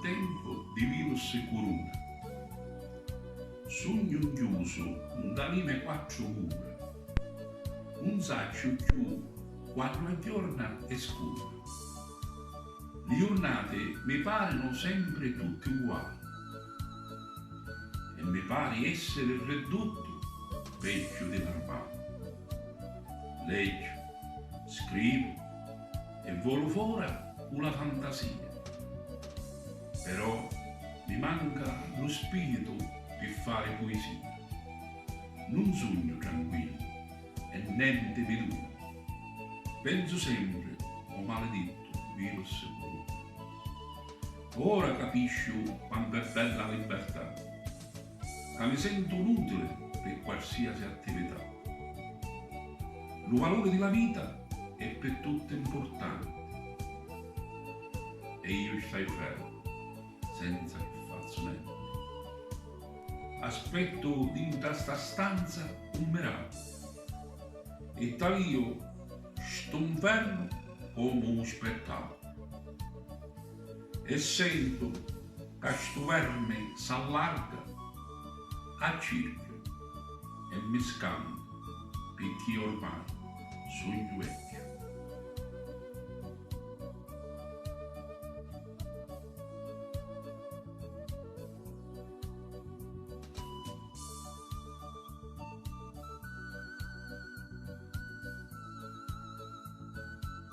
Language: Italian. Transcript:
tempo di virus e corona. Sogno chiuso da lime quattro mura, un saccio più quando è giorna e scura. Le giornate mi parano sempre tutte uguali e mi pare essere ridotto peggio di normale. Leggo, scrivo e volo fuori con la fantasia, però mi manca lo spirito per fare poesia. Non sogno tranquillo e niente mi dura. Penso sempre, oh maledetto virus e corona. Ora capisco quanto è bella la libertà, che mi sento inutile per qualsiasi attività. Il valore della vita è per tutti importante e io stai fermo, senza che faccio niente. Aspetto in questa stanza un miracolo e tal io sto fermo come un spettacolo e sento che sto verme s'allarga a circa e mi scambia perché ormai sogno è.